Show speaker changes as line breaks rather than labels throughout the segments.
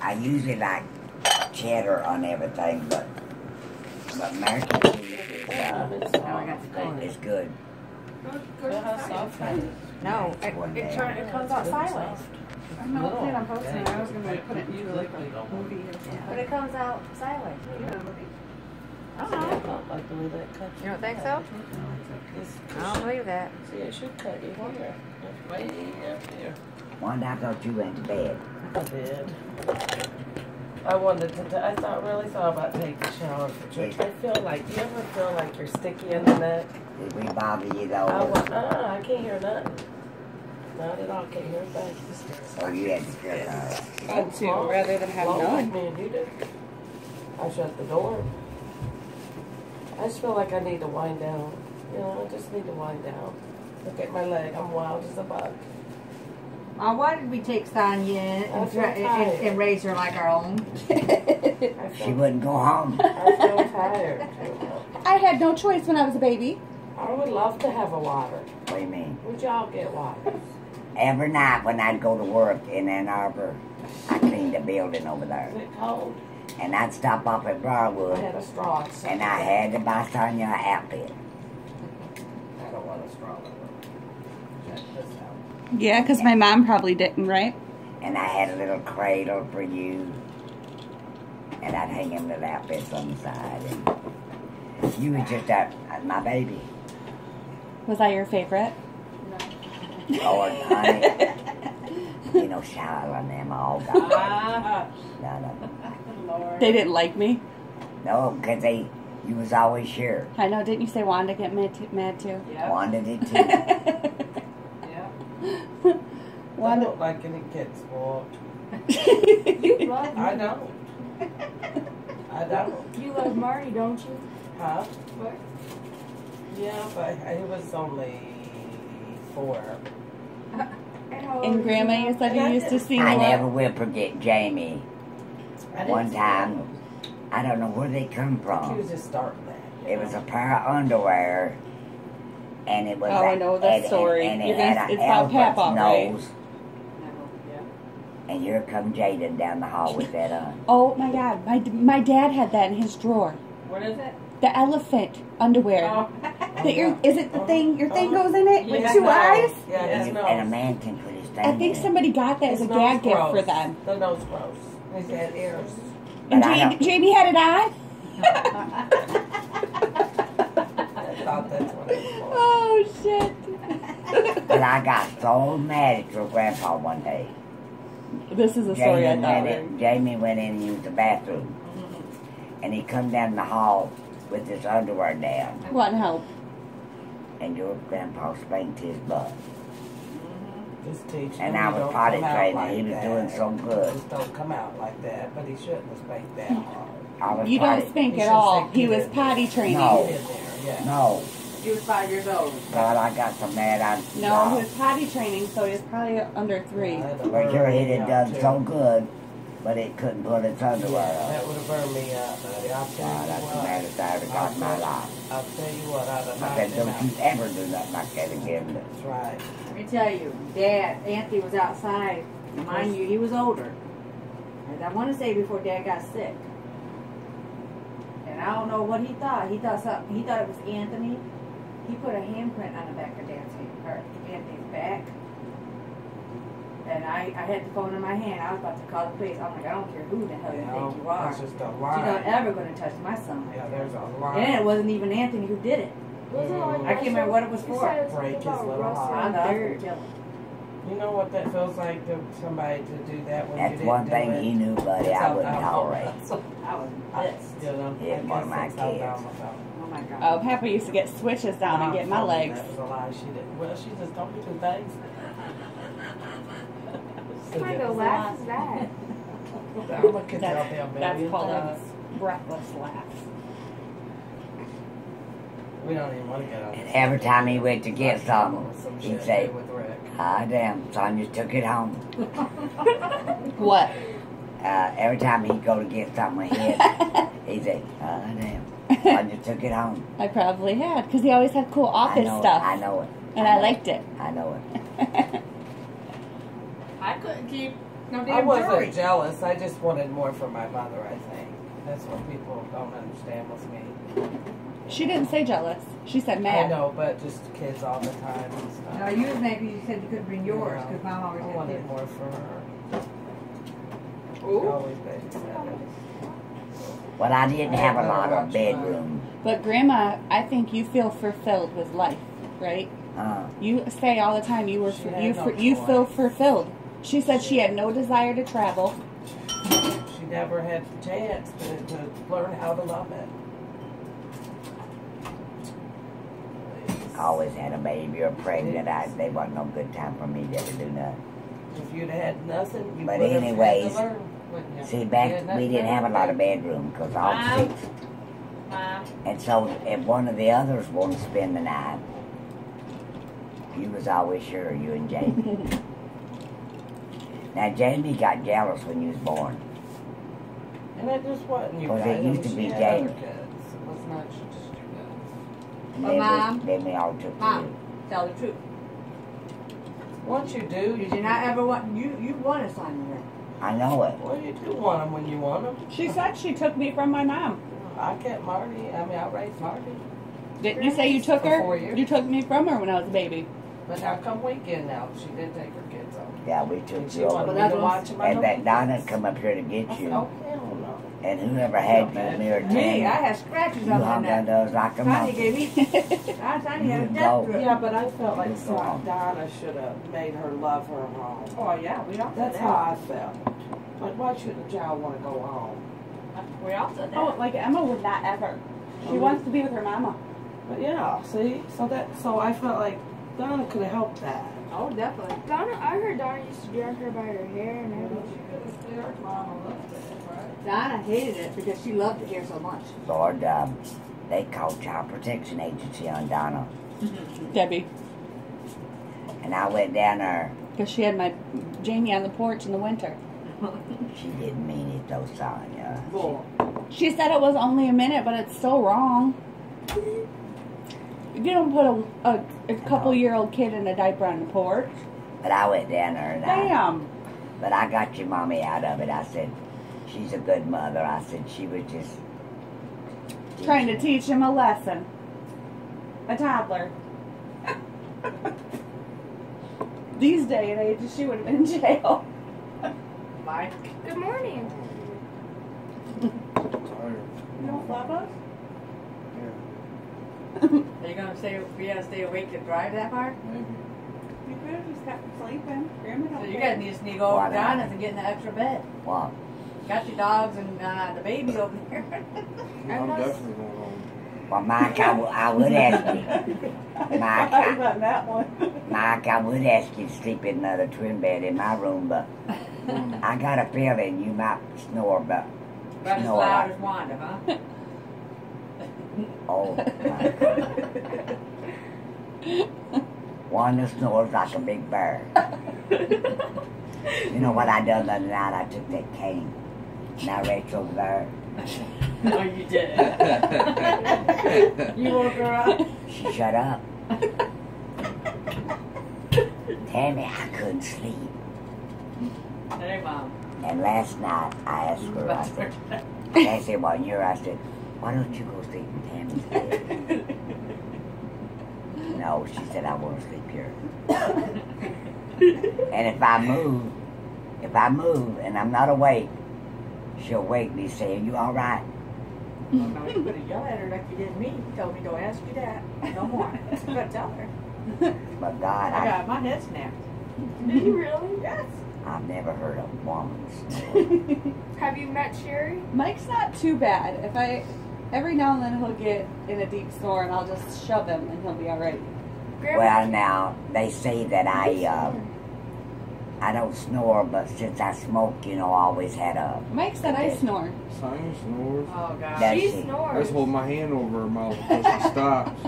I usually like cheddar on everything, but American cheese is good.
No, it comes out sideways. I'm not planning on posting it. I was going to put it into like a movie. But it comes out sideways. I don't like the way that cuts. You don't think so? I don't believe that.
See, it should cut you here. Way up here.
Wanda, I thought you went to bed.
I did. I really thought about taking a shower for church. I feel like, you ever feel like you're sticky in the neck?
Did we bother you though?
I can't hear nothing. Not at all. Can't hear a thing.
So you had to shut up.
I'd too, rather than have none.
Man, you do. I shut the door. I just feel like I need to wind down. You know, I just need to wind down. Look at my leg. I'm wild as a bug.
Why did we take Sonya and raise her like our own?
She wouldn't go home.
I feel tired.
I had no choice when I was a baby.
I would love to have a water.
What do you mean?
Would y'all get water?
Every night when I'd go to work in Ann Arbor, I cleaned the building over there.
Is it cold?
And I'd stop off at Briarwood.
I had a straw.
And I had to buy Sonya an outfit.
I don't want a straw. Check this out.
Yeah, because my mom probably didn't, right?
And I had a little cradle for you. And I'd hang him little outfits on the side. And you was just my baby.
Was I your favorite?
Lord, honey. You know, Charlotte and them all got none of them.
Lord.
They didn't like me.
No, because you was always sure.
I know. Didn't you say Wanda get mad too?
Yeah.
Wanda did too.
Yeah.
I
Wanda.
don't like any kids spoiled.
You love me.
I don't. I don't.
You love Marty, don't you?
Huh?
What?
Yeah, but he was only 4.
And Grandma, you said you used to sing
I
what?
never will forget Jamie.
I didn't
One
see
time,
him.
I don't know where they come
He
from.
was just starting that.
It was a pair of underwear, and it was.
Oh, I know that story.
And it
You're
had
gonna-
an
it's about
elephant's
Papa, right?
nose. And here come Jaden down the hall with that on.
Oh my God, my dad had that in his drawer.
What is it?
The elephant underwear.
Oh.
Is it the thing? Your thing goes in it with
Yeah,
2
no.
eyes?
Yeah,
And,
his
and a
nose.
man can put his thing
I think
in.
somebody got that as a
His
gag
nose
gift
gross.
for them.
The nose gross. He's had ears.
And
But I don't-
Jamie had it on.
I thought that's what it was.
Oh shit.
But I got so mad at your grandpa one day.
This is a story I
Jamie went in and used the bathroom. And he come down the hall with his underwear down.
Want help?
And your grandpa spanked his butt.
Just teach him
And I
you
was
don't
potty
come out
trained,
like
and he was
that.
doing so good.
Just don't come out like that, but he shouldn't have spanked that hard.
I was
You don't
potty-
spank
You
at
should
all.
say
He
get
was
in
potty training.
No.
Get in there, yeah.
No.
He was 5 years old.
God, I got so mad.
No, he was potty training, so he was probably under 3.
Yeah, that'd
But
burn
your
me
head had
up,
done
too.
so good, but it couldn't put its underwear
Yeah,
on.
that would have burned me up, buddy. I'll tell
God,
you
that's the
what.
maddest I ever got in my life.
I'll tell you what, I'd have
I said,
knocked him
don't you
out.
ever do nothing like that again.
That's right.
Let me tell you, Dad, Anthony was outside. Mind you, he was older. And I want to say before Dad got sick. And I don't know what he thought. He thought it was Anthony. He put a handprint on the back of Anthony's back. And I had the phone in my hand. I was about to call the police. I'm like, I don't care who the hell you think you are.
That's just a
You're
lie.
not ever going to touch my son.
Yeah, there's a lie.
And it wasn't even Anthony who did it. I can't remember what it was for.
Break his little
I
heart.
thought I was going to kill him.
You know what that feels like to somebody to do that when you
That's
didn't
one
do
thing
it?
he knew, buddy, I wouldn't tolerate.
I was pissed.
You know,
Yeah,
I
one of
guess
my
that's how
kids.
dumb I felt.
Oh my God.
Oh, Papa used to get switches down and get my
Mom told me
legs.
That was a lie. She didn't. Well, she just told me 2 things.
What kind of laugh is that?
I'm looking to tell them
That's
million
called a
things.
breathless laugh.
We don't even want to get on
And
this.
every time he went to get something,
Some
he'd
shit
say,
with Rick.
ah, damn, Sonya took it home.
What?
Every time he'd go to get something with him, he'd say, ah, damn, Sonya took it home.
I probably had, because he always had cool office stuff.
I know it.
And I liked it.
I know it.
I couldn't keep
No
I
damn
wasn't
jury.
jealous. I just wanted more for my mother, I think. That's what people don't understand with me.
She didn't say jealous. She said
I
mad.
know, but just kids all the time and stuff.
No, you was mad because you said you couldn't bring yours because Mom always
I
had
wanted
kids.
more for her. She
Ooh.
always babysat us.
Well, I didn't have a lot of bedroom.
But Grandma, I think you feel fulfilled with life, right? You say all the time you were
She had no
you
choice.
feel fulfilled. She said she had no desire to travel.
She never had the chance to learn how to love it.
I always had a baby or pregnant. They wasn't no good time for me to ever do nothing.
If you'd had nothing, you
But
would have
anyways,
had to learn, wouldn't you?
See, back
Yeah,
we didn't have a lot of bedroom because all six. And so if one of the others wanted to spend the night, you was always sure, you and Jamie. Now, Jamie got jealous when you was born.
And that just wasn't you
Well,
guys.
it used to
She
be
had
Jamie.
other kids. It was not just you
And
Well, Mom.
then we all took
Mom,
you.
tell the truth.
guys. Once you do,
You did not ever want you want a son here.
I know it.
Well, you do want them when you want them.
She said she took me from my mom.
I kept Marty. I mean, I raised Marty.
Didn't you say you took
For
her?
4 years.
You took me from her when I was a baby.
But now come weekend now, she did take her kids on.
Yeah, we took
And she
you
wanted
over.
me to watch them.
And that Donna come up here to get
I said,
you.
oh, hell no.
And whoever had you, me or
Me,
Tammy,
I had scratches
you
on my
hung on
neck.
those like a
Tanya
monkey.
gave me. Tanya had a
No.
death grip.
Yeah, but I felt like
Go on.
Donna should have made her love her home.
Oh yeah, we all said
That's
that.
how I felt. Like, why shouldn't a child want to go home?
We all said that.
Oh, like Emma would not ever. She wants to be with her mama.
But yeah, see, so I felt like Donna could have helped that.
Oh, definitely.
Donna, I heard Donna used to drag her by her hair and everything.
Donna hated it because she loved it here so much.
Lord, they called Child Protection Agency on Donna.
Debbie.
And I went down there.
Because she had my Jamie on the porch in the winter.
She didn't mean it though, Sonya.
Bull.
She said it was only a minute, but it's still wrong. You don't put a couple-year-old kid in a diaper on the porch.
But I went down there and
Damn.
but I got your mommy out of it. I said, she's a good mother. I said, she was just
Trying to teach him a lesson. A toddler. These day and age, she would have been in jail.
Mike.
Good morning.
You don't love us?
Are you gonna stay awake to drive that far?
You could have just kept sleeping. Grandma
So
don't
you
care.
guys need to sneak over
Why
to
not?
Donna's and get in the extra bed.
what?
Got your dogs and the baby over there.
I'm definitely going home.
Well, Mike, I would ask you. Mike,
I was on that one.
Mike, I would ask you to sleep in another twin bed in my room, but I got a feeling you might snore, but
About as
snore
loud
like,
as Wanda, huh?
oh my God. Wanda snores like a big bear. You know what I done the other night? I took that cane. Now Rachel over there,
No, you did. You woke her up.
she shut up. Tammy, I couldn't sleep.
Hey, Mom.
And last night I asked her, I said, I said, well, you're, I said, why don't you go sleep in Tammy's bed? No, she said, I want to sleep here. And if I move and I'm not awake, she'll wake me saying, you all right?
Oh, no, you could have yelled at her like you did me. You told me, don't ask you that. No more. You gotta tell her.
But God,
I got my head snapped.
Did you really?
Yes.
I've never heard a woman snore.
Have you met Sherry?
Mike's not too bad. Every now and then he'll get in a deep snore and I'll just shove him and he'll be alright.
Well, now, they say that I don't snore, but since I smoke, you know, I always had a...
Mike said I snore.
Simon snores.
Oh, God.
That
She
she-
I
snores.
just hold my hand over her mouth until she stops.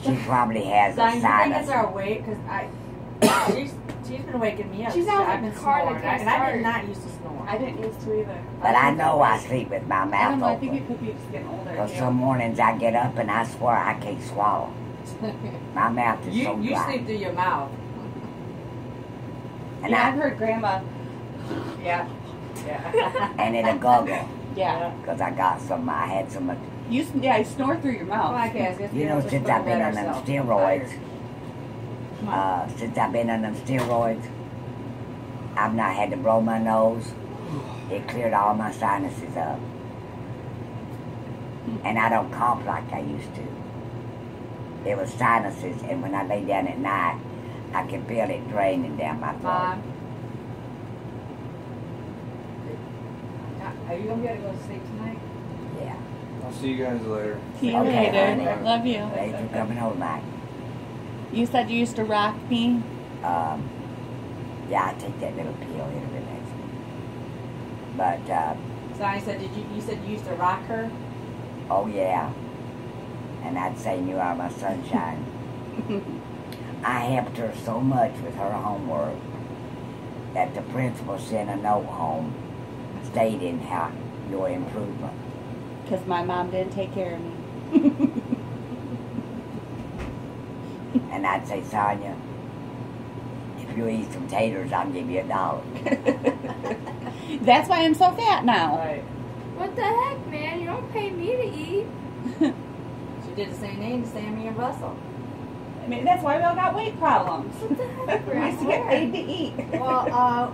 She probably has a
Son, you think
sinus.
it's our weight? Because she's been waking me up.
She sounds
I've
like
been
a car that
snoring.
can't
And I did
start.
not used to snore.
I didn't used to either.
But I know I sleep with my
I don't
mouth
know, I think it
open.
could be just getting older.
Because
too.
some mornings I get up and I swear I can't swallow. My mouth is so
You
dry.
sleep through your mouth.
And
Yeah, I've heard Grandma.
Yeah. Yeah.
and it'll guggle.
Yeah.
Because I had some,
You snore through your mouth.
you know, since I've been on them steroids, I've not had to blow my nose. It cleared all my sinuses up. And I don't cough like I used to. It was sinuses, and when I lay down at night, I can feel it draining down my throat.
Mom. Are you going to be able to go to sleep tonight?
Yeah.
I'll see you guys later.
See you
Okay,
later.
honey.
Love you.
Thanks for coming home tonight.
You said you used to rock me.
Yeah, I take that little pill, it'll relax me. But,
So I said, you said you used to rock her?
oh yeah. And I'd say you are my sunshine. I helped her so much with her homework that the principal sent a note home stating how your improvement.
Because my mom didn't take care of me.
And I'd say, Sonia, if you eat some taters, I'll give you $1.
That's why I'm so fat now.
Right.
What the heck, man? You don't pay me to eat.
She did the same name to Sammy and Russell.
I mean, that's why we all got weight problems.
What the heck,
We used to get paid to eat.
Well,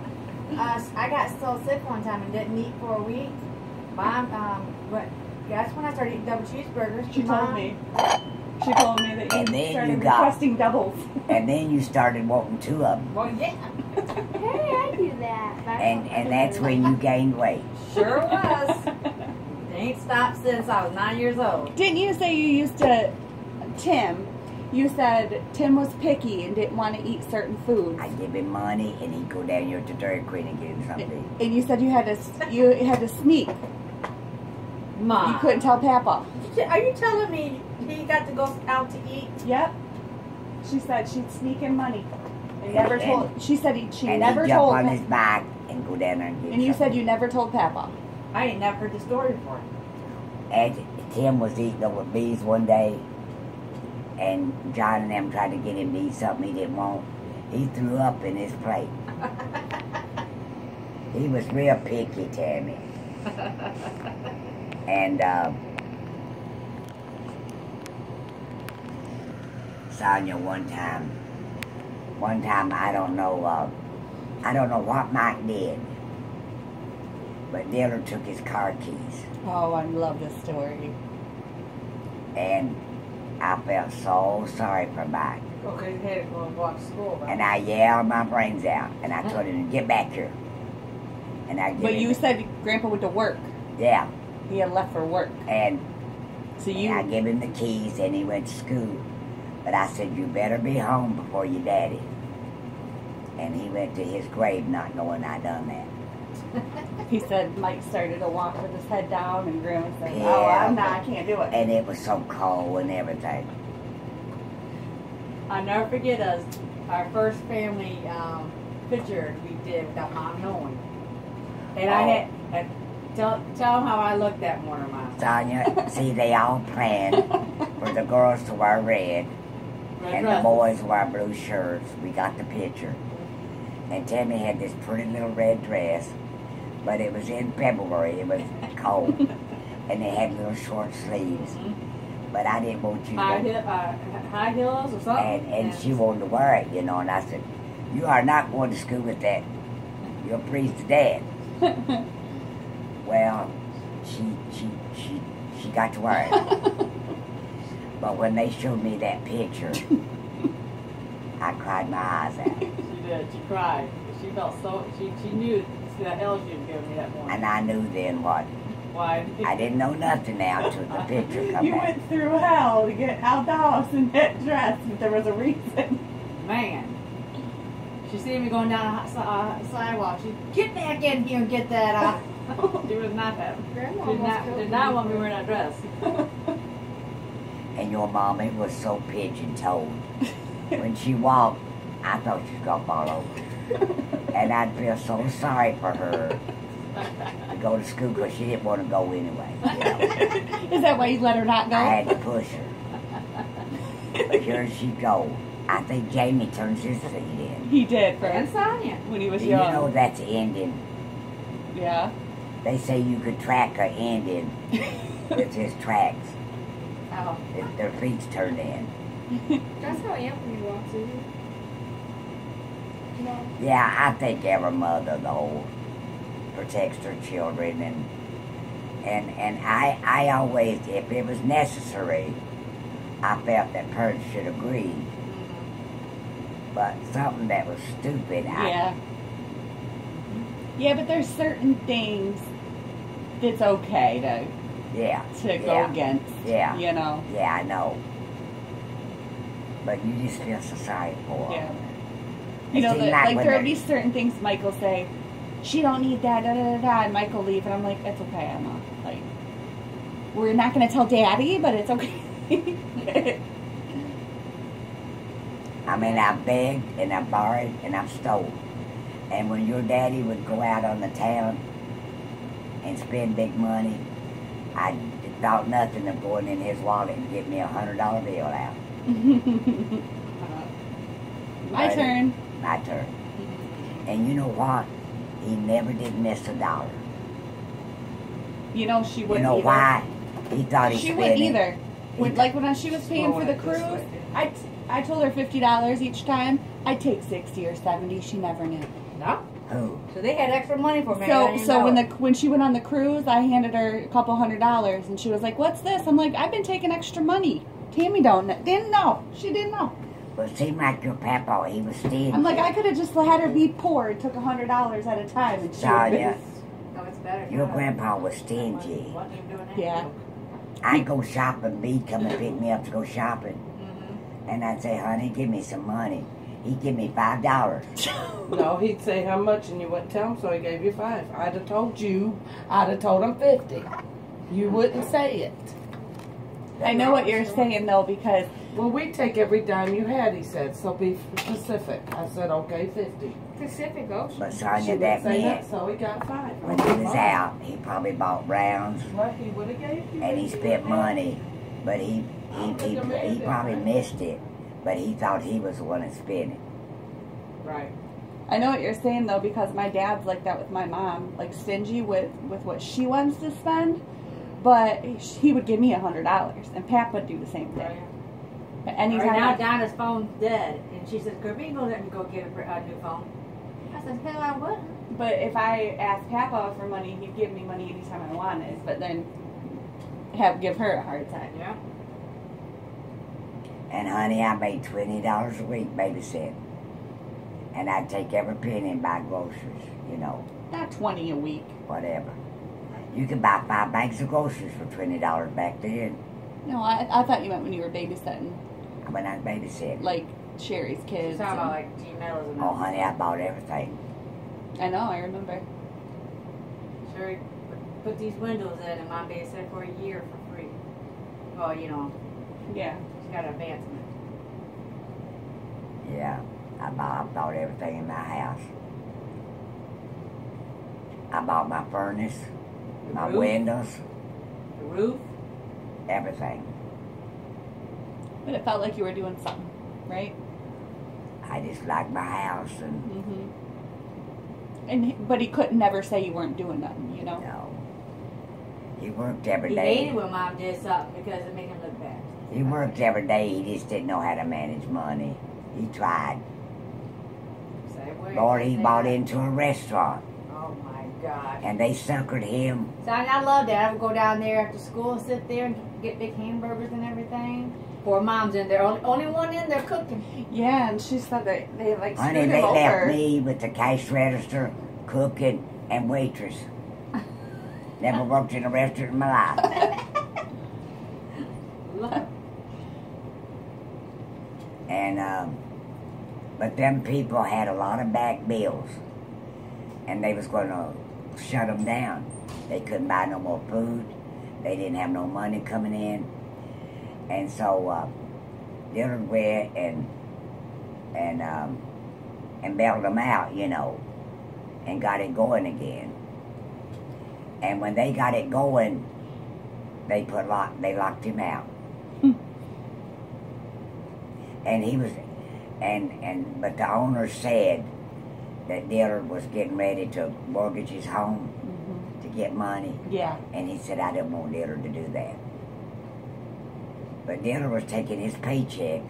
I got so sick one time and didn't eat for a week. Mom, that's when I started eating double cheeseburgers.
She told me. She told me that
And
you
then
started
you got-
requesting doubles.
And then you started wanting 2 of them.
Well, yeah.
Hey, I do that. but I don't
And that's when you gained weight.
Sure was. They ain't stopped since I was 9 years old.
Didn't you say you used to, Tim, you said Tim was picky and didn't want to eat certain foods.
I give him money, and he'd go down here to Dairy Queen and get him something.
And you said you had to sneak.
Mom.
You couldn't tell Papa.
Are you telling me he got to go out to eat?
Yep. She said she'd sneak in money. And
And-
never told. She said she
And
never
he'd jump
told.
on his back and go down there and get
And you said
something.
you never told Papa.
I ain't never heard the story before.
And Tim was eating over bees one day, and John and them tried to get him to eat something he didn't want. He threw up in his plate. He was real picky, Tammy. And Sonia, one time I don't know what Mike did, but Diller took his car keys.
Oh, I love this story.
And I felt so sorry for Mike.
Okay, he had to go and walk to school. Right?
And I yelled my brains out. And I told him, get back here. And I
But you said Grandpa went to work.
yeah.
He had left for work.
And
So
I
you.
gave him the keys and he went to school. But I said, you better be home before your daddy. And he went to his grave not knowing I done that.
He said Mike started to walk with his head down, and Grandma said,
Yeah.
"Oh, I can't do it."
And it was so cold and everything.
I'll never forget our first family picture we did without Mom knowing. And I had, tell them how I looked that morning, Mom.
Sonia, see, they all planned for the girls to wear red
Red
and
dresses.
the boys wear blue shirts. We got the picture. And Tammy had this pretty little red dress, but it was in February. It was cold. And it had little short sleeves. But I didn't want you to.
High heels or something.
And she wanted to wear it, you know. And I said, you are not going to school with that. You're a priest's dad. Well, she got to wear it. But when they showed me that picture, I cried my eyes out.
She did. She cried. She felt so. She knew the hell she had given me that morning.
And I knew then what.
Why?
I didn't know nothing now until the picture come
You
back.
went through hell to get out the house in that dress, but there was a reason.
Man. She seen me going down the sidewalk. She get back in here and get that out. She was not happy.
Grandma
Did
almost
not,
killed
did not
me.
want me wearing that dress.
And your mommy was so pigeon-toed. When she walked, I thought she was going to fall over. And I'd feel so sorry for her to go to school because she didn't want to go anyway. You know?
Is that why you let her not go?
I had to push her. But here she go. I think Jamie turns his seed in.
He did
And Sonya.
when he was
You
young.
know that's Indian.
Yeah.
They say you could track an Indian with his tracks.
Oh.
If their feet's turned in.
That's how Anthony walks, isn't it? No.
Yeah, I think every mother, though, protects her children. And I always, if it was necessary, I felt that parents should agree. But something that was stupid,
Yeah. Yeah, but there's certain things that's okay
yeah,
to go against.
Yeah.
You know?
Yeah, I know. But you just feel so sorry for
Yeah.
them.
You know,
It seems
like
when
there
they're-
would be certain things Michael say, she don't need that, da da da da, and Michael leave, and I'm like, it's okay, Emma. Like, we're not going to tell Daddy, but it's okay.
I mean, I begged and I borrowed and I stole. And when your daddy would go out on the town and spend big money, I thought nothing of going in his wallet and getting me $100 bill out.
My turn.
My turn. And you know what? He never did miss a dollar.
You know, she
You
wouldn't
know
either.
why? He thought he
She
spent
wouldn't
it.
either. When she was paying for the cruise, I told her $50 each time. I'd take 60 or 70. She never knew.
No.
Who?
So they had extra money for me. I
So
didn't
so
know
when
it.
when she went on the cruise, I handed her a couple $100, and she was like, "What's this?" I'm like, "I've been taking extra money." Tammy didn't know. She didn't know.
Well, it seemed like your papa, he was stingy.
I'm like, I could have just had her be poor and took $100 at a time, and she would have
Sonia,
been.
No, it's better.
your grandpa was stingy.
What are you doing now?
Yeah.
I'd go shopping, B'd come and pick me up to go shopping. And I'd say, honey, give me some money. He'd give me $5.
No, he'd say how much and you wouldn't tell him, so he gave you 5. I'd have told you, I'd have told him 50. You wouldn't say it.
I know what you're saying though, because
Well, we take every dime you had, he said, so be specific. I said, okay, 50.
Pacific Ocean.
But
She
Sonia,
didn't
that
say
meant
that, so he got 5.
when he was out, he probably bought rounds
What he would have gave you.
and he spent money. But he probably missed it. But he thought he was the one that spent it.
Right.
I know what you're saying though, because my dad's like that with my mom, like stingy with what she wants to spend, but he would give me $100, and Pap would do the same thing. But anytime
Right now,
I-
Dinah's phone's dead, and she says, "Kirby, you gonna let me go get a new phone?" I said, "Hell, I wouldn't."
But if I asked Papa for money, he'd give me money anytime I wanted, but then give her a hard time.
Yeah.
And honey, I made $20 a week babysitting. And I'd take every penny and buy groceries, you know,
Not 20 a week.
whatever. You could buy 5 bags of groceries for $20 back then
No, I thought you meant when you were babysitting,
when I babysitting.
like Sherry's
She's
kids.
talking about
and-
like G-Mellows and
Oh, honey, I bought everything.
I know, I remember.
Sure, put these windows in, and Mom babysat for a year for free. Well, you know,
Yeah.
she got an advancement.
Yeah, I bought everything in my house. I bought my furnace,
The
my
roof,
windows,
the roof.
everything.
But it felt like you were doing something, right?
I just liked my house and,
Mm-hmm. But he couldn't never say you weren't doing nothing, you know?
no. He worked every
He
day.
hated when Mom did something because it made him look bad.
He worked every day. He just didn't know how to manage money. He tried.
Same way.
Lord, he
Same
bought
way.
into a restaurant
Oh my gosh.
and they suckered him.
Sonny, I love that. I would go down there after school and sit there and get big hamburgers and everything. Poor Mom's in there. Only one in there cooking.
Yeah, and she said that they like
Honey,
screwed
they
him
left
over.
me with the cash register, cooking, and waitress. Never worked in a restaurant in my life. And, but them people had a lot of back bills. And they was going to shut them down. They couldn't buy no more food. They didn't have no money coming in. And so, Dillard went and bailed them out, you know, and got it going again. And when they got it going, they locked him out. And he was, But the owner said that Dillard was getting ready to mortgage his home to get money.
Yeah.
And he said, I didn't want Dillard to do that. But Dillard was taking his paycheck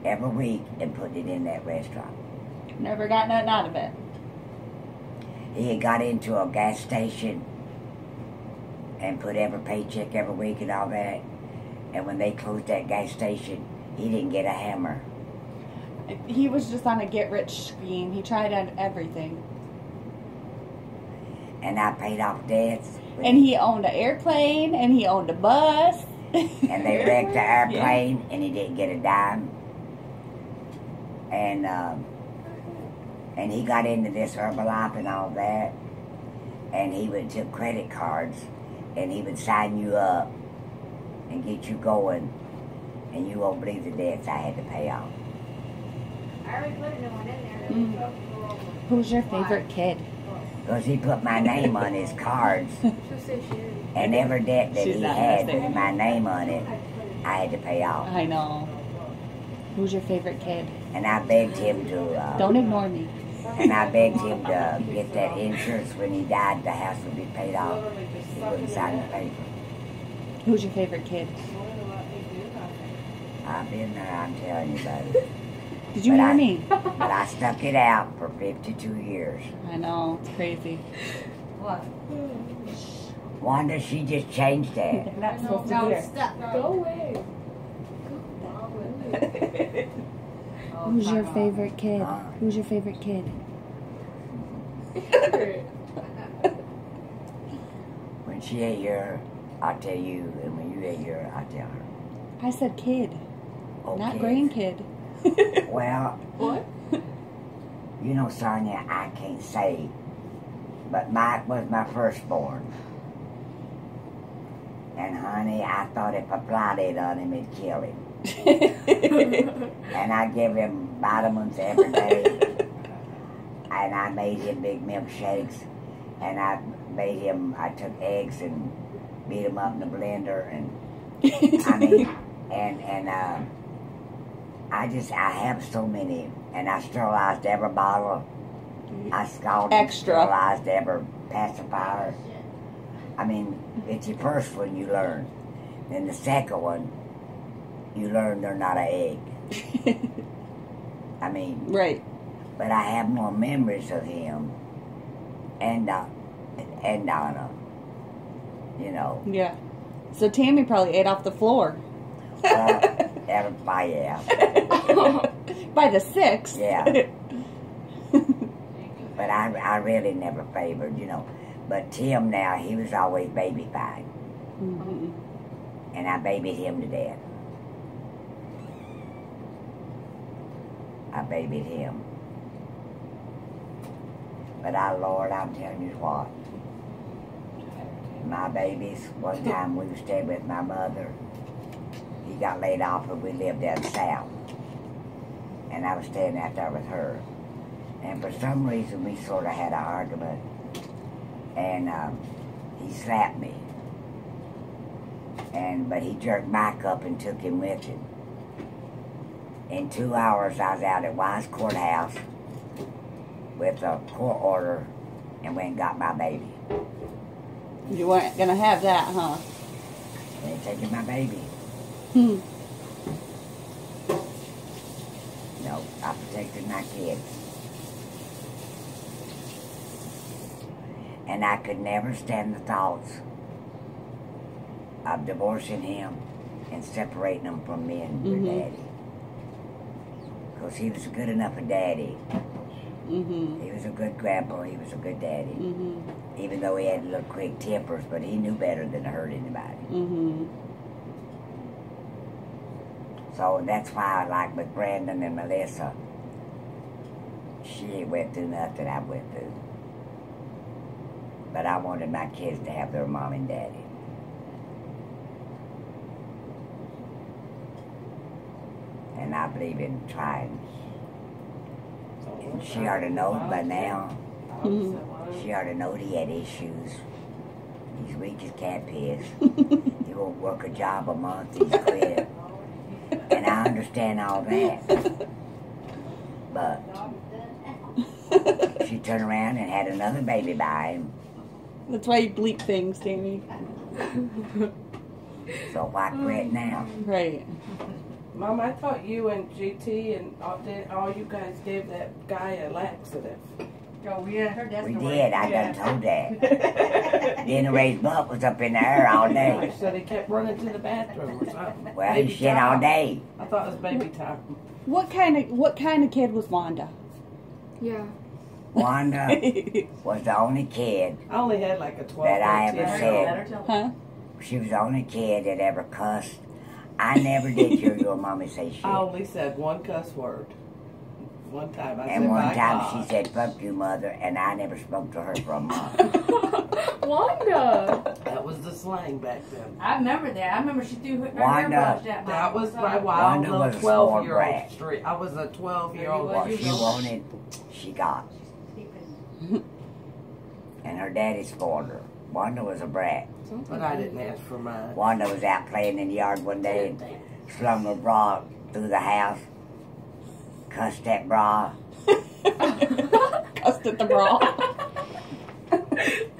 every week and putting it in that restaurant.
Never got nothing out of it.
He had got into a gas station and put every paycheck every week and all that. And when they closed that gas station, he didn't get a hammer.
He was just on a get-rich scheme. He tried on everything.
And I paid off debts.
And he owned an airplane, and he owned a bus.
And they wrecked the airplane, and he didn't get a dime. And he got into this Herbalife and all that. And he would take credit cards, and he would sign you up and get you going. And you won't believe the debts I had to pay off.
I already put a new one in there.
Who's your favorite kid?
Because he put my name on his cards. And every debt that he had with my name on it, I had to pay off.
I know. Who's your favorite kid?
And I begged him to...
Don't ignore me.
And I begged him to get that insurance when he died, the house would be paid off. He wouldn't sign the paper.
Who's your favorite kid?
I've been there, I'm telling you, buddy.
Did you hear me?
But I stuck it out for 52 years.
I know, it's crazy.
What?
Wanda, she just changed that.
You're not supposed to hear.
Go away.
Who's your favorite kid? Who's your favorite kid?
When she ate here, I'll tell you, and when you ate here, I'll tell her.
I said kid,
Oh,
not
kids.
grandkid.
Well,
What?
you know, Sonia, I can't say, but Mike was my firstborn. And honey, I thought if I plotted on him, it'd kill him. And I give him vitamins every day. And I made him big milkshakes. And I took eggs and beat them up in the blender. And I mean, I have so many. And I sterilized every bottle. I scalded and sterilized every pacifier. I mean, it's your first one you learn. Then the second one, you learn they're not an egg. I mean,
right.
But I have more memories of him and Donna. You know.
Yeah. So Tammy probably ate off the floor.
Everybody, yeah.
By the 6th.
Yeah. But I really never favored, you know. But Tim now, he was always baby-fied.
Mm-hmm.
And I babied him to death. I babied him. But Lord, I'm telling you what. My babies, one time we stayed with my mother. He got laid off and we lived down south. And I was staying out there with her. And for some reason we sort of had an argument. And he slapped me. But he jerked Mike up and took him with him. In 2 hours, I was out at Wise Courthouse with a court order and went and got my baby.
You weren't going to have that, huh?
They taking my baby.
Hmm.
No, I protected my kids. And I could never stand the thoughts of divorcing him and separating him from me and your daddy. Because he was good enough a daddy.
Mm-hmm.
He was a good grandpa, he was a good daddy.
Mm-hmm.
Even though he had little quick tempers, but he knew better than to hurt anybody.
Mm-hmm.
So that's why I like with Brandon and Melissa, she ain't went through nothing I went through. But I wanted my kids to have their mom and daddy. And I believe in trying. And she already knows by now.
Mm-hmm.
She already knowed he had issues. He's weak as cat piss. He won't work a job a month, he's quit. And I understand all that. But she turned around and had another baby by him.
That's why you bleep things, Tammy.
So why quit now?
Right.
Mom, I thought you and GT and all you guys gave that guy a laxative.
Oh, yeah, her dad's
We
the
did. I done told that. Then Ray's butt was up in the air all
He
day.
said he kept running to the bathroom or something.
Well, he
Baby
shit all
time.
day.
I thought it was baby time.
What kind of kid was Wanda?
Yeah.
Wanda was the only kid.
I only had like a 12
That I ever
13.
said.
Huh?
She was the only kid that ever cussed. I never did hear your mommy say shit.
I only said one cuss word. One time. I
And
said,
one
"My
time
God."
she said, "Fuck you, mother," and I never spoke to her for a month.
Wanda.
That was the slang back then.
I remember that. I remember she threw her
Wanda.
hairbrush at my
That was my
son.
wild
Wanda
little
was a spoiled
12-year-old
brat.
street. I was a 12-year-old.
What she wanted, she got. And her daddy spoiled her. Wanda was a brat.
But I didn't ask for mine.
Wanda was out playing in the yard one day and slung her bra through the house. Cussed that bra.
Cussed at the bra.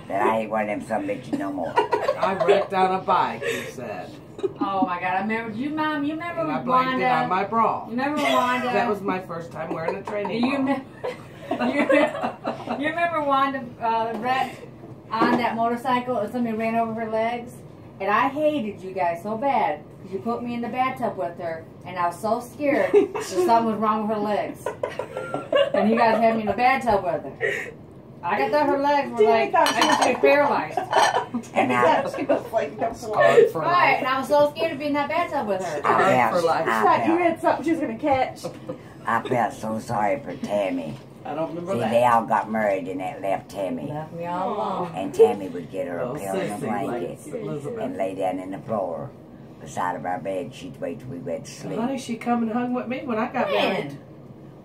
That I ain't one of them some bitches no more.
I wrecked on a bike, he said.
Oh my God! I remember you, Mom. You remember
And I
when
blamed it on
Wanda?
my bra.
You remember when Wanda?
That was my first time wearing a
Do
training
you
bra.
you remember Wanda wrecked on that motorcycle and somebody ran over her legs? And I hated you guys so bad because you put me in the bathtub with her, and I was so scared that something was wrong with her legs. And you guys had me in the bathtub with her. I got that her legs were like, I could be paralyzed.
And I
Scarred for
Right,
life.
and I was so scared to be in that bathtub with her.
For life.
Thought you had something she was gonna catch.
I felt so sorry for Tammy.
I don't remember
See,
that.
they all got married and that left Tammy.
Left me all alone.
And Tammy would get her a
Oh,
pillow and a
sissy,
blanket
like Elizabeth.
and lay down in the floor beside of our bed. She'd wait till we went to sleep.
Honey, she come and hung with me when I got married.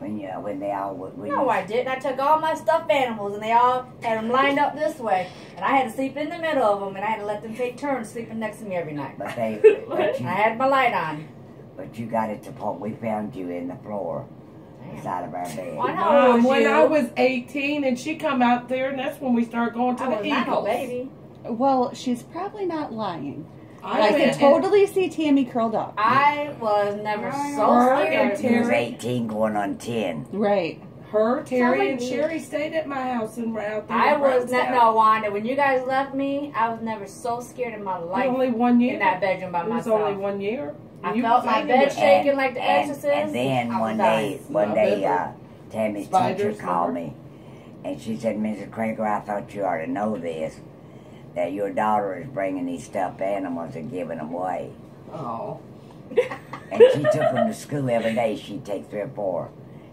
When they all would.
No, I didn't. I took all my stuffed animals and they all had them lined up this way. And I had to sleep in the middle of them and I had to let them take turns sleeping next to me every night.
But
And I had my light on.
but you got it to point. We found you in the floor beside of our bed.
Why not?
Mom, when
you?
I was 18 and she come out there and that's when we started going to
I
the
was not no
Eagles.
baby.
Well, she's probably not lying.
I
I can
went
totally see Tammy curled up.
I was never so
Her
scared.
and
He was
Terry,
18 going on 10.
Right.
her, Terry,
Sounds
and
like
Sherry stayed at my house and were out there.
I
in
was not,
Brownstown.
no, Wanda, when you guys left me, I was never so scared in my life
Only 1 year.
in that bedroom by
It was
myself.
only 1 year.
I
You
felt
was
my
hanging
bed
with-
shaking like the
And
Exorcist.
then
I was
one
dying.
day,
Remember?
Tammy's
Spiders,
teacher called
remember?
me, and she said, "Mrs. Krager, I thought you ought to know this, that your daughter is bringing these stuffed animals and giving them away."
Oh.
And she took them to school every day. She'd take 3 or 4,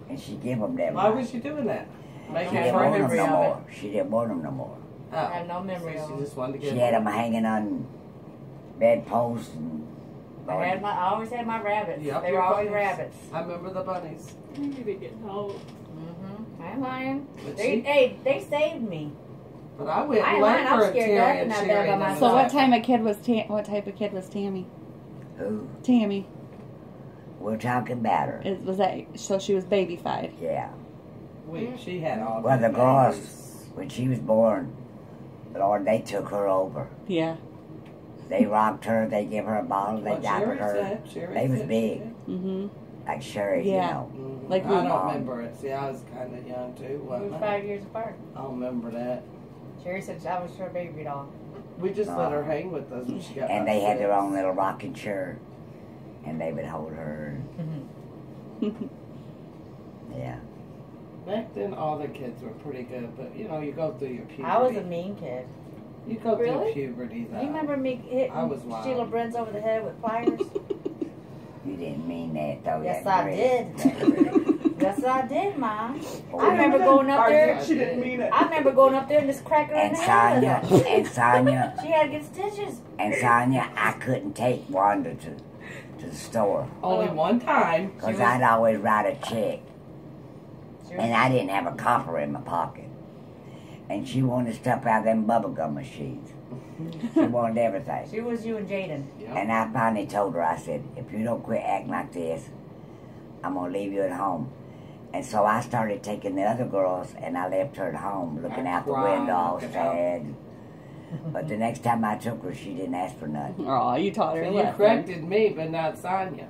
and she'd give them to
Why
everybody.
was she doing that?
She
Making
didn't
for
want them
memory
no
of
more. She didn't want them no more.
I
Oh.
have no memory of
She
them.
just wanted to get
She had them hanging on bedposts and.
I always had my rabbits.
Yep,
They were
your
always
bunnies.
rabbits.
I remember the bunnies.
I need to get help.
I ain't lying.
But
They saved me.
But I went
I
and
ain't
left
lying, I'm
her and
scared
Terry
to
and
death in that
Sherry.
bed by
and
myself.
So
them.
what type of kid was Tammy?
Who?
Tammy.
We're talking about her.
Was that so she was babyfied?
Yeah.
She had all
Well, the
the
girls,
babies.
when she was born, Lord, they took her over.
Yeah.
They rocked her. They gave her a bottle. They
What
diapered
Sherry
her.
said, Sherry
They was
said
big.
she
Mhm.
Like Sherry,
Yeah.
you know.
did. Mhm.
Like
I
we-
don't remember it. See, I was kind of young too.
We
Wasn't
were
I?
5 years apart.
I don't remember that.
Sherry said I was her baby doll.
We just let her
No.
hang with us when she got
And
about
they had their
6.
own little rocking chair. And they would hold her. Yeah.
Back then, all the kids were pretty good, but you know, you go through your puberty.
I was a mean kid.
You go
Really?
through puberty, though.
You remember me hitting
I was wild.
Sheila Brentz over the head with pliers?
You didn't mean that, though.
Yes,
that
I
really-
did.
that really-
Yes, I did, Mom.
Oh,
I remember going up there.
She didn't mean it.
I remember going up there and just cracking her in
And
the head with
Sonia,
it.
and Sonia,
She had to get stitches.
and Sonia, I couldn't take Wanda to the store.
Only one time. She
Because
was,
I'd always write a check.
She
And I didn't have a copper in my pocket. And she wanted stuff out of them bubblegum machines. She wanted everything.
She was you and Jaden.
And I finally told her, I said, if you don't quit acting like this, I'm going to leave you at home. And so I started taking the other girls, and I left her at home, looking out the window, all sad. But the next time I took her, she didn't ask for nothing.
Oh, you taught her a
And you
lesson.
corrected me, but not Sonya.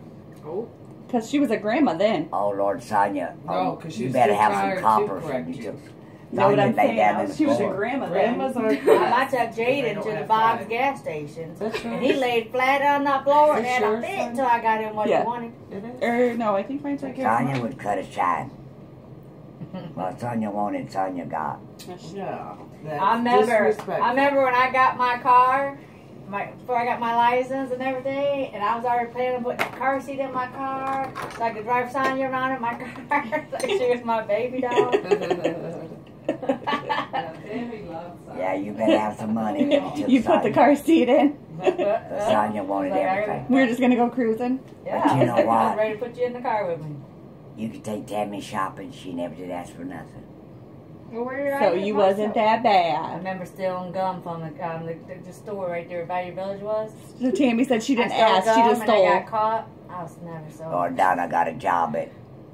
Oh.
Because she was a grandma then.
Oh, Lord, Sonya.
No, 'cause she
you
was
better
too
have
tired
some
to
coppers
correct
when you
you.
took.
Know what
Sonya
I'm
lay down
saying?
in
She
the
was a
floor.
grandma
Grandmas
then.
are
I
correct.
took
They
Jaden
don't
to the
have
Bob's
time.
gas station,
That's right.
and he laid flat on the floor and
You
had
sure,
a fit
son?
until I got him what
Yeah.
he wanted.
No, I think mine's right here.
Sonya would cut a shine. Well, Sonya wanted, Sonya got.
Yeah. That's
I remember
disrespectful.
when I got my car, before I got my license and everything, and I was already planning on putting a car seat in my car so I could drive Sonya around in my car like she was my baby doll.
Yeah, you better have some money. when you took
You put the
Sonya.
car seat in.
But Sonya wanted
Like, I
everything.
We were just going to go cruising.
Yeah,
But you know
I was
what?
ready to put you in the car with me.
You could take Tammy shopping. She never did ask for nothing.
Well, where did I
So
get
you
my
wasn't
soap?
that
I
bad.
remember stealing gum from the store right there where Bayou Village was.
So Tammy said she didn't
I stole
ask, she
gum
just
and I
stole.
got caught. I was never so.
Or Donna got a job at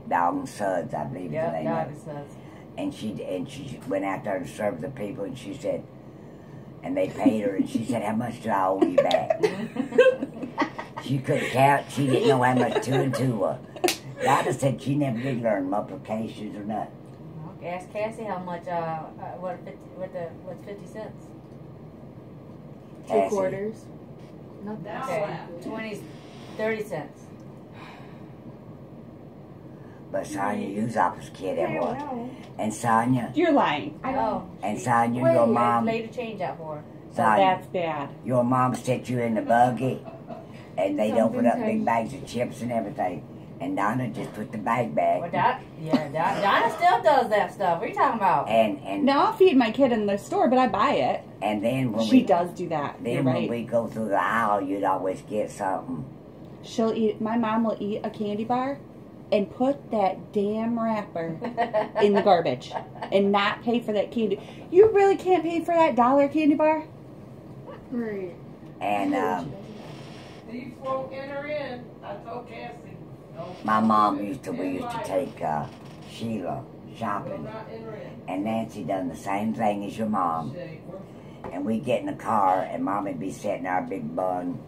Dog and Suds, I believe is the
Yeah,
name
God,
of it.
it says.
And she went out there to serve the people, and she said, and they paid her, and she said, "How much do I owe you back?" She couldn't count. She didn't know how much 2 and 2 was. Donna said she never did learn multiplications or nothing.
Ask Cassie how much. What's 50 cents?
Cassie,
2/4.
Okay, 20, 30 cents.
But Sonya, you was opposite kid
I
that
don't
was.
know.
And Sonya,
You're lying.
I
Oh,
don't.
and Sonya,
Wait,
your
I
mom,
laid a change out for her.
So
Sonya,
that's bad.
your mom set you in the buggy, and they'd open up big
Something
bags of chips and everything. And Donna just put the bag
Well,
back.
Donna still does that stuff. What are you talking about?
And
No, I'll feed my kid in the store, but I buy it.
then when
She
we
does do that. You're
then when
right.
we go through the aisle, you'd always get something.
She'll eat. My mom will eat a candy bar, and put that damn wrapper in the garbage, and not pay for that candy. You really can't pay for that $1 candy bar.
Right.
And
These won't enter in. I told Cassie. No,
my mom we used to take Sheila
will
shopping,
not enter in.
and Nancy done the same thing as your mom. And we get in the car, and Mom would be sitting our big bun,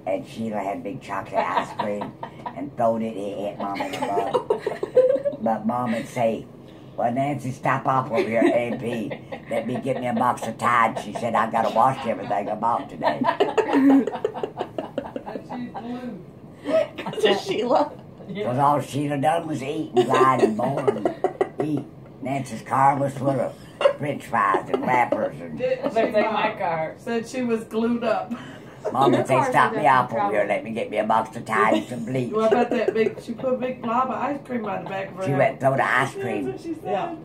and Sheila had big chocolate ice cream, and throwed it, hit Mom in the bun. But Mom would say, "Well, Nancy, stop off over here, A&P. Let me get me a box of Tide." She said, "I gotta wash everything I bought today."
To Sheila.
Because all Sheila done was eat and ride and born and eat. Nancy's car was full of French fries and wrappers, and
Didn't
Looks
she,
like
Mom?
my car.
Said she was glued up.
Mom would say,
Your car's
"Stop
in
me off
trouble.
over here. Let me get me a box of Tide and some bleach."
What about that big? She put a big blob of ice cream on the back of her
She
head.
went throw the ice
That's
cream.
what she said.
Yeah.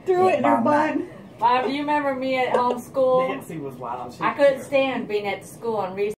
Threw it in her
Mom,
bun.
Mom, do you remember me at home school?
Nancy was wild. She
I couldn't stand being at the school on recess.